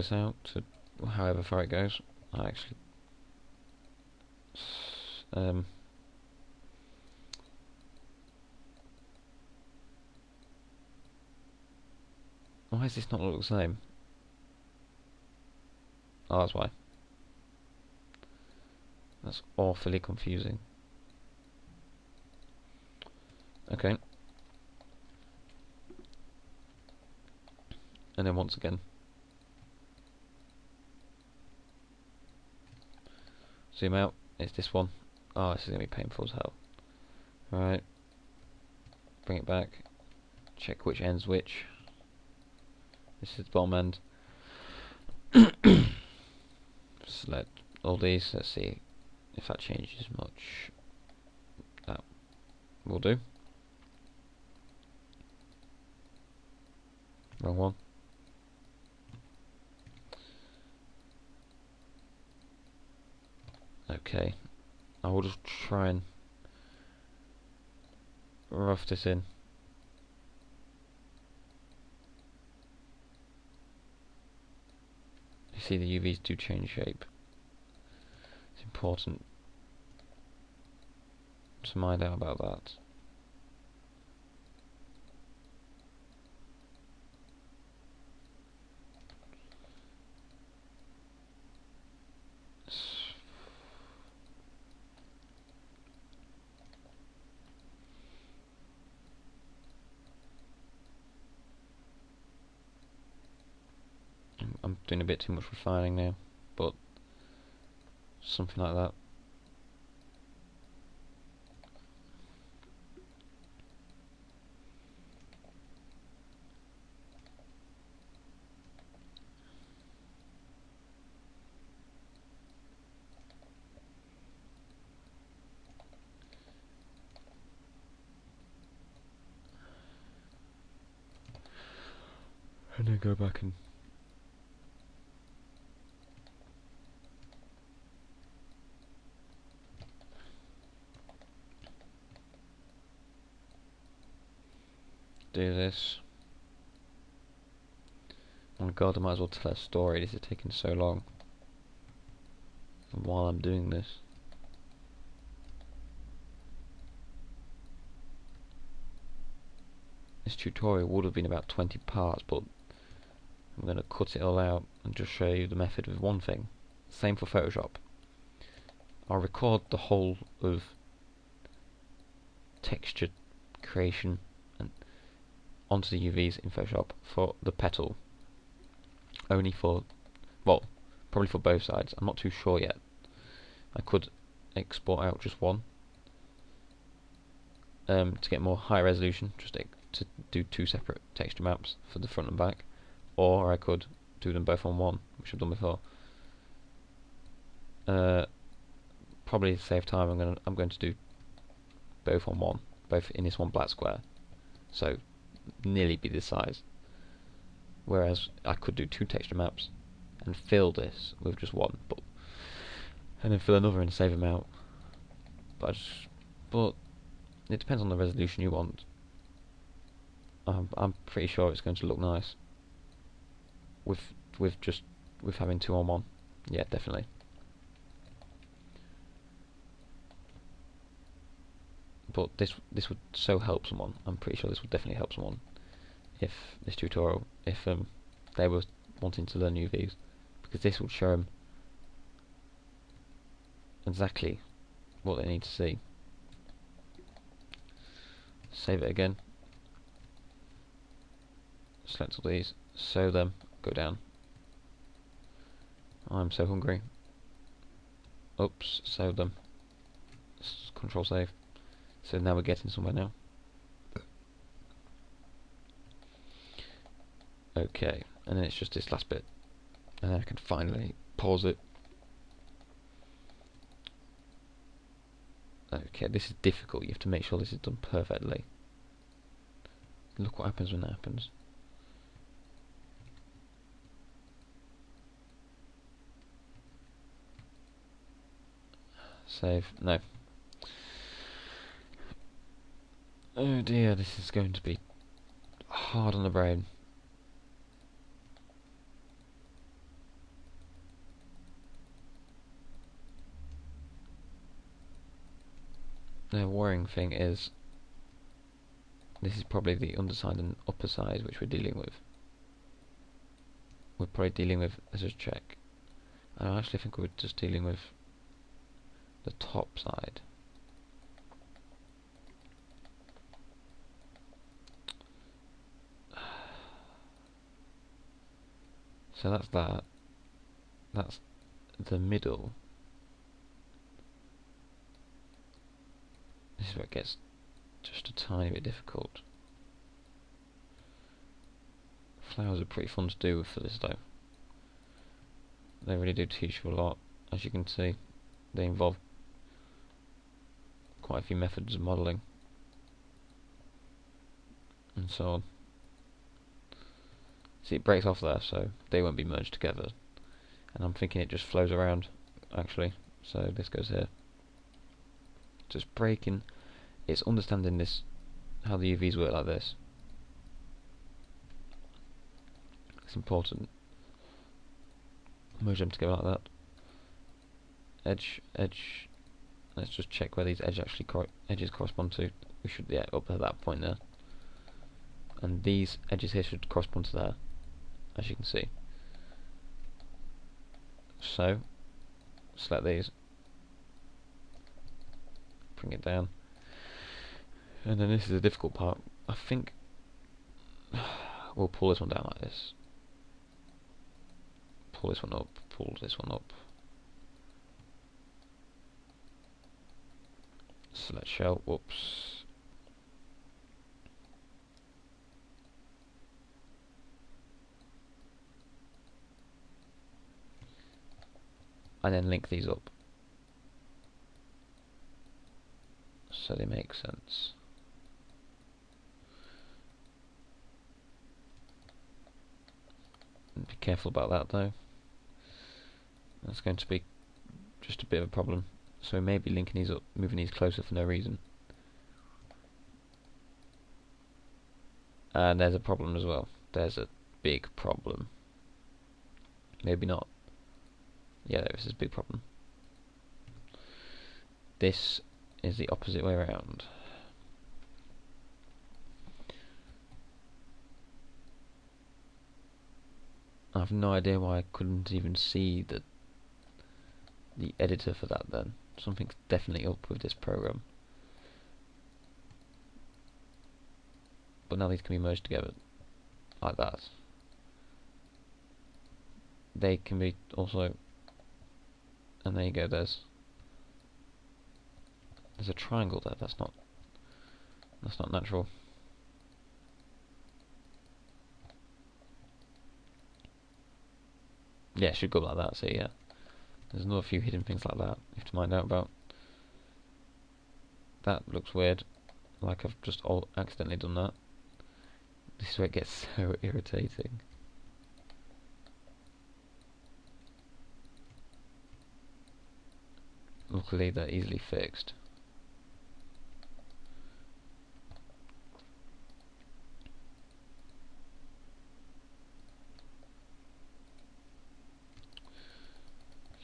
this out to however far it goes. I actually why does this not look the same? Oh, that's why. That's awfully confusing. Okay. And then once again. Zoom out. It's this one. Oh, this is going to be painful as hell. Right. Bring it back. Check which end's which. This is the bottom end. Select all these. Let's see if that changes much. That will do. Wrong one. Okay. I will just try and rough this in. You see the UVs do change shape. It's important to find out about that. I'm doing a bit too much refining now, but something like that. And then go back and do this. Oh my god, I might as well tell a story. This is taking so long. And while I'm doing this. This tutorial would have been about 20 parts, but I'm going to cut it all out and just show you the method with one thing. Same for Photoshop. I'll record the whole of texture creation and onto the UVs in Photoshop for the petal. Only for, well, probably for both sides. I'm not too sure yet. I could export out just one to get more high resolution, just to do two separate texture maps for the front and back, or I could do them both on one, which I've done before. Probably to save time, I'm going to do both on one, both in this one black square, so nearly be this size. Whereas I could do two texture maps and fill this with just one, and then fill another and save them out. But it depends on the resolution you want. I'm pretty sure it's going to look nice with having two on one. Yeah, definitely. But this would so help someone. I'm pretty sure this would definitely help someone if this tutorial, if they were wanting to learn UVs, because this would show them exactly what they need to see. Save it again. Select all these, sew them, go down. I'm so hungry. Oops, sew them. Control save. So now we're getting somewhere now. Okay, and then it's just this last bit, and then I can finally pause it. Okay, this is difficult. You have to make sure this is done perfectly. Look what happens when that happens. Save. No. Oh dear, this is going to be hard on the brain. the worrying thing is this is probably the underside and upper side which we're dealing with. We're probably dealing with, let's just check. I actually think we're just dealing with the top side. So that's that. That's the middle. This is where it gets just a tiny bit difficult. Flowers are pretty fun to do for this though. They really do teach you a lot, as you can see. They involve quite a few methods of modelling and so on. See, it breaks off there, so they won't be merged together. And I'm thinking it just flows around, actually. So this goes here. Just breaking. It's understanding this, how the UVs work like this. It's important. Merge them together like that. Edge, edge. Let's just check where these edges correspond to. We should, yeah, up at that point there. And these edges here should correspond to there, as you can see. So, select these, bring it down, and then this is the difficult part. I think we'll pull this one down like this. Pull this one up, pull this one up. Select shell, whoops. And then link these up so they make sense. And be careful about that though. That's going to be just a bit of a problem. So we may be linking these up, moving these closer for no reason. And there's a problem as well. There's a big problem. Maybe not. Yeah, this is a big problem. This is the opposite way around. I have no idea why I couldn't even see the editor for that then. Something's definitely up with this program. But now these can be merged together like that. They can be also, and there you go, there's a triangle there. That's not natural. Yeah, it should go like that. So yeah, there's another few hidden things like that you have to find out about. That looks weird, like I've just accidentally done that. This is where it gets so irritating. Luckily they're easily fixed.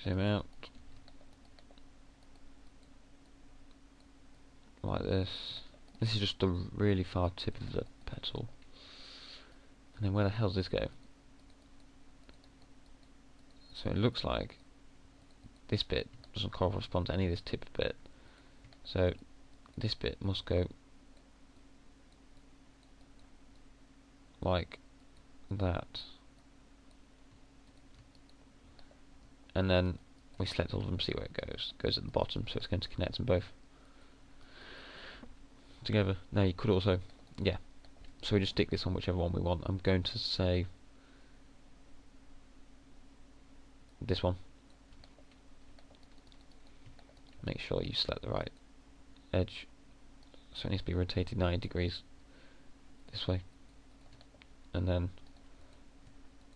Zoom out. Like this. This is just the really far tip of the petal. And then where the hell does this go? So it looks like this bit doesn't correspond to any of this tip bit. So this bit must go like that. And then we select all of them, see where it goes. It goes at the bottom, so it's going to connect them both together. Now you could also, yeah. So we just stick this on whichever one we want. I'm going to say this one. Make sure you select the right edge. So it needs to be rotated 90 degrees this way. And then